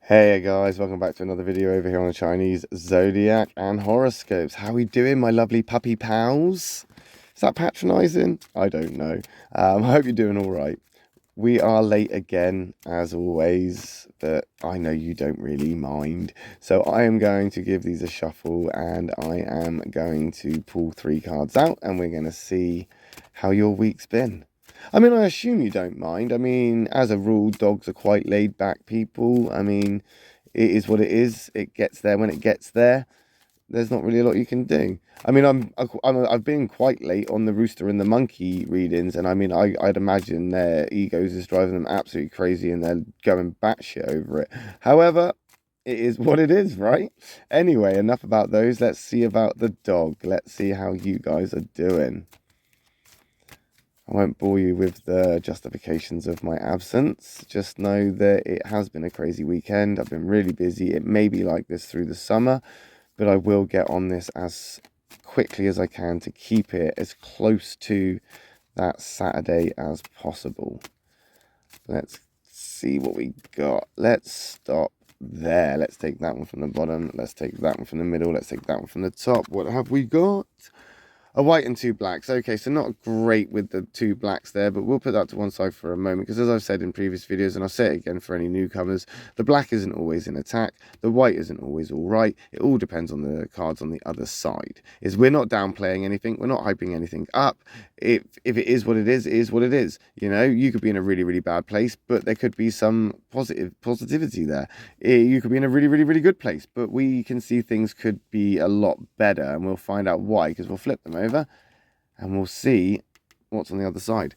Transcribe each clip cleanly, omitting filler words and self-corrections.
Hey guys, welcome back to another video over here on the Chinese Zodiac and horoscopes. How we doing, my lovely puppy pals? Is that patronising? I don't know. I hope you're doing all right. We are late again, as always, but I know you don't really mind. So I am going to give these a shuffle and I am going to pull 3 cards out and we're going to see how your week's been. I mean, I assume you don't mind. I mean, as a rule, dogs are quite laid back people. I mean, it is what it is. It gets there when it gets there. There's not really a lot you can do. I mean, I've been quite late on the rooster and the monkey readings, and I mean, I'd imagine their egos is driving them absolutely crazy, and they're going batshit over it. However, it is what it is, right? Anyway, enough about those. Let's see about the dog. Let's see how you guys are doing. I won't bore you with the justifications of my absence. Just know that it has been a crazy weekend. I've been really busy. It may be like this through the summer, but I will get on this as quickly as I can to keep it as close to that Saturday as possible. Let's see what we got. Let's stop there. Let's take that one from the bottom. Let's take that one from the middle. Let's take that one from the top. What have we got? A white and 2 blacks. Okay, so not great with the 2 blacks there, but we'll put that to one side for a moment, because as I've said in previous videos, and I'll say it again for any newcomers, the black isn't always in attack, the white isn't always all right. It all depends on the cards on the other side. We're not downplaying anything, we're not hyping anything up. If it is what it is what it is. You know, you could be in a really, really bad place, but there could be some positivity there. You could be in a really, really, really good place, but we can see things could be a lot better, and we'll find out why, because we'll flip them over and we'll see what's on the other side.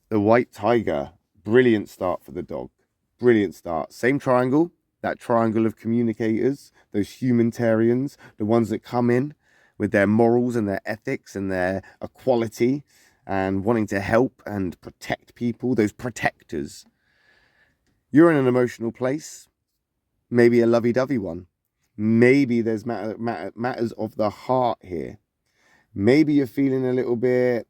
The white tiger, brilliant start for the dog. Brilliant start. Same triangle, that triangle of communicators, those humanitarians, the ones that come in with their morals and their ethics and their equality and wanting to help and protect people, those protectors. You're in an emotional place, maybe a lovey-dovey one. Maybe there's matters of the heart here. Maybe you're feeling a little bit,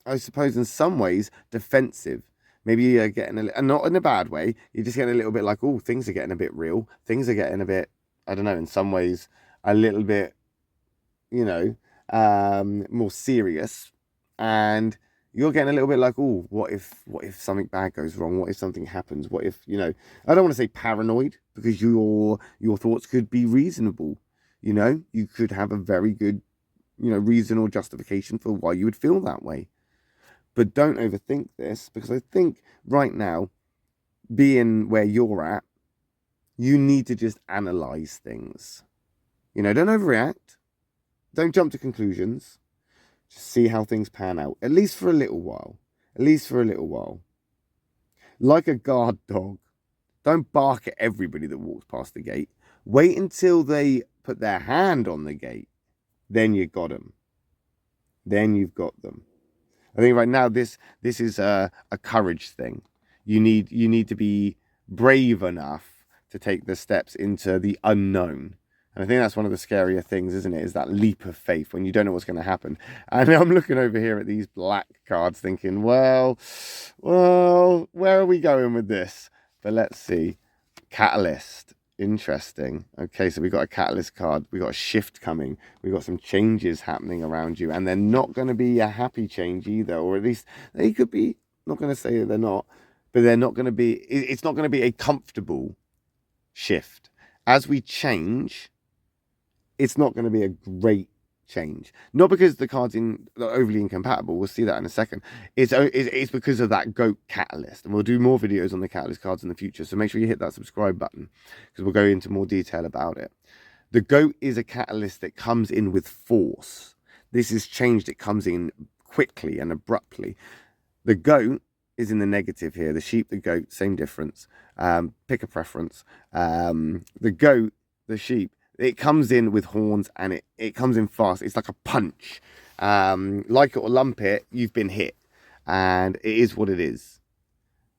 I suppose in some ways, defensive. Maybe you're getting and not in a bad way, you're just getting a little bit like, oh, things are getting a bit real. Things are getting a bit, I don't know, in some ways, a little bit, you know, more serious. And you're getting a little bit like, oh, what if something bad goes wrong? What if something happens? What if, you know, I don't want to say paranoid, because your thoughts could be reasonable. You know, you could have a very good, you know, reason or justification for why you would feel that way. But don't overthink this, because I think right now, being where you're at, you need to just analyze things. You know, don't overreact. Don't jump to conclusions. Just see how things pan out, at least for a little while. At least for a little while. Like a guard dog, don't bark at everybody that walks past the gate. Wait until they put their hand on the gate. Then you got them. Then you've got them. I think right now this is a courage thing. You need to be brave enough to take the steps into the unknown. And I think that's one of the scarier things, isn't it? Is that leap of faith when you don't know what's going to happen. And I'm looking over here at these black cards thinking, well, where are we going with this? But let's see. Catalyst. Interesting. Okay, so we got a catalyst card. We got a shift coming. We got some changes happening around you, and they're not going to be a happy change either, or at least they could be. Not going to say that they're not, but they're not going to be. It's not going to be a comfortable shift. As we change, it's not going to be a great change. Not because the cards are overly incompatible. We'll see that in a second. It's because of that goat catalyst, and we'll do more videos on the catalyst cards in the future. So make sure you hit that subscribe button, because we'll go into more detail about it. The goat is a catalyst that comes in with force. This is change that comes in quickly and abruptly. The goat is in the negative here. The sheep, the goat, same difference. Pick a preference. The goat, the sheep, it comes in with horns, and it comes in fast. It's like a punch. Like it or lump it, you've been hit. And it is what it is.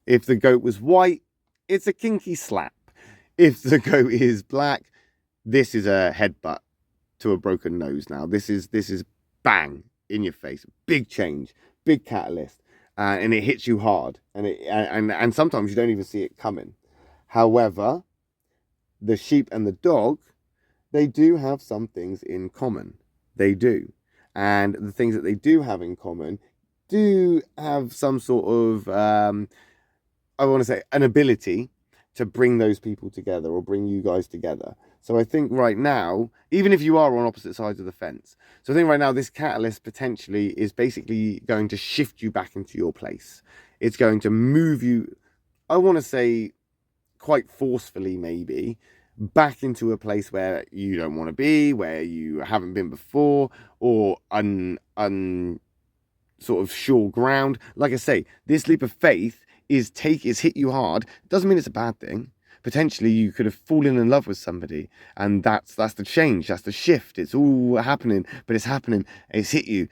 If the goat was white, it's a kinky slap. If the goat is black, this is a headbutt to a broken nose now. This is bang in your face. Big change. Big catalyst. And it hits you hard. And sometimes you don't even see it coming. However, the sheep and the dog, they do have some things in common. They do. And the things that they do have in common do have some sort of, I want to say, an ability to bring those people together or bring you guys together. So I think right now, even if you are on opposite sides of the fence, so I think right now this catalyst potentially is basically going to shift you back into your place. It's going to move you, I want to say, quite forcefully maybe, back into a place where you don't want to be, where you haven't been before, or sort of sure ground. Like I say, this leap of faith is hit you hard. Doesn't mean it's a bad thing. Potentially you could have fallen in love with somebody, and that's the change, that's the shift. It's all happening, but it's happening, it's hit you,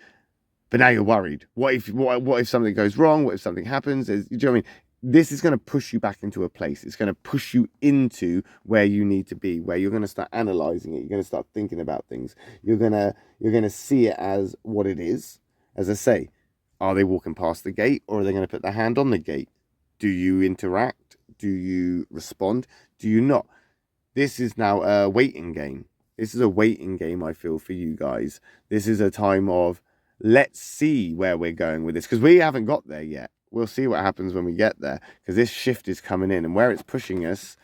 but now you're worried. What if something goes wrong? What if something happens? Do you know what I mean? This is going to push you back into a place. It's going to push you into where you need to be, where you're going to start analyzing it. You're going to start thinking about things. You're going to see it as what it is. As I say, are they walking past the gate, or are they going to put their hand on the gate? Do you interact? Do you respond? Do you not? This is now a waiting game. This is a waiting game, I feel, for you guys. This is a time of, let's see where we're going with this, because we haven't got there yet. We'll see what happens when we get there, because this shift is coming in, and where it's pushing us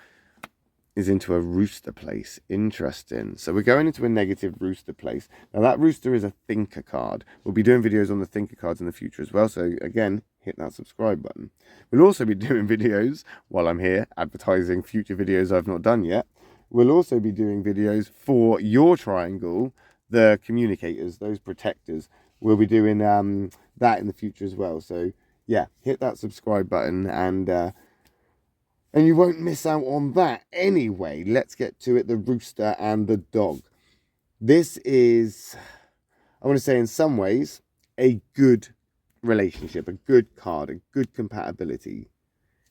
is into a rooster place. Interesting. So we're going into a negative rooster place. Now that rooster is a thinker card. We'll be doing videos on the thinker cards in the future as well. So again, hit that subscribe button. We'll also be doing videos while I'm here, advertising future videos I've not done yet. We'll also be doing videos for your triangle, the communicators, those protectors. We'll be doing that in the future as well. So yeah, hit that subscribe button, and you won't miss out on that. Anyway, let's get to it. The rooster and the dog. This is, I want to say, in some ways, a good relationship, a good card, a good compatibility.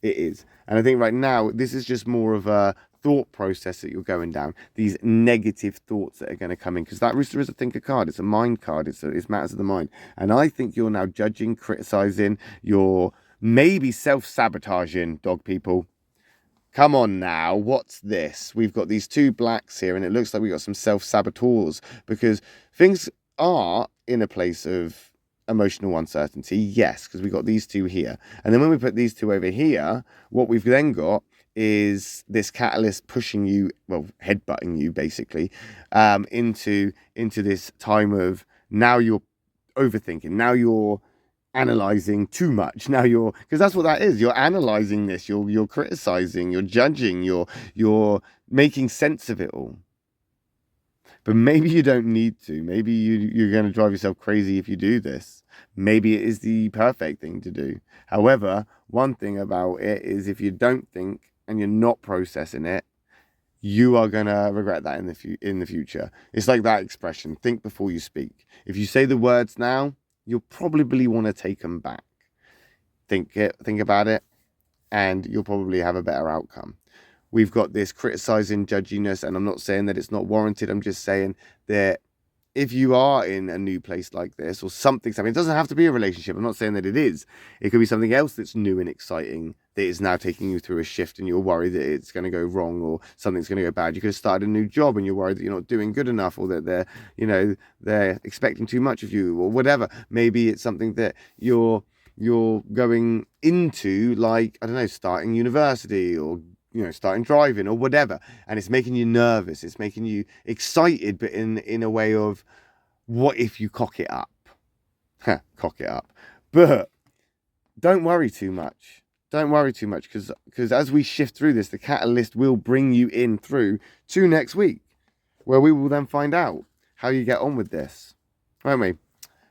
It is. And I think right now, this is just more of a thought process that you're going down. These negative thoughts that are going to come in. Because that rooster is a thinker card. It's a mind card. It's matters of the mind. And I think you're now judging, criticizing. You're maybe self-sabotaging, dog people. Come on now, what's this? We've got these two blacks here, and it looks like we've got some self-saboteurs, because things are in a place of emotional uncertainty, yes, because we've got these two here. And then when we put these two over here, what we've then got is this catalyst pushing you, well, headbutting you, basically, into this time of, now you're overthinking, now you're analyzing too much, now because that's what that is, you're analyzing this, you're criticizing, you're judging, you're making sense of it all. But maybe you don't need to. Maybe you're going to drive yourself crazy if you do this. Maybe it is the perfect thing to do. However, one thing about it is, if you don't think and you're not processing it, you are going to regret that in the future. It's like that expression, think before you speak. If you say the words now, you'll probably want to take them back. Think about it, and you'll probably have a better outcome. We've got this criticizing, judginess, and I'm not saying that it's not warranted. I'm just saying that if you are in a new place like this, or something's happening, it doesn't have to be a relationship. I'm not saying that it is. It could be something else that's new and exciting that is now taking you through a shift, and you're worried that it's going to go wrong, or something's going to go bad. You could have started a new job and you're worried that you're not doing good enough, or that they're expecting too much of you, or whatever. Maybe it's something that you're going into, like, I don't know, starting university, or starting driving, or whatever, and it's making you nervous, it's making you excited, but in a way of, what if you cock it up? Cock it up. But don't worry too much, because as we shift through this, the catalyst will bring you in through to next week, where we will then find out how you get on with this, won't we?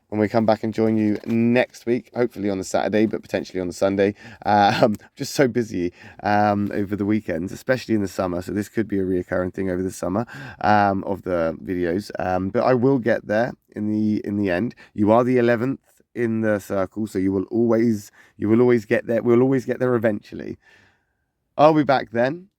When we come back and join you next week, hopefully on the Saturday, but potentially on the Sunday. Just so busy over the weekends, especially in the summer. So this could be a reoccurring thing over the summer of the videos. But I will get there in the end. You are the 11th in the circle, so you will always get there. We'll always get there eventually. I'll be back then.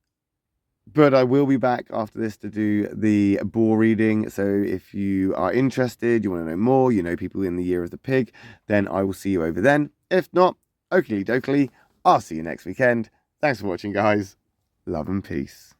But I will be back after this to do the boar reading. So if you are interested, you want to know more, people in the year of the pig, then I will see you over then. If not, oakley dokley, I'll see you next weekend. Thanks for watching, guys. Love and peace.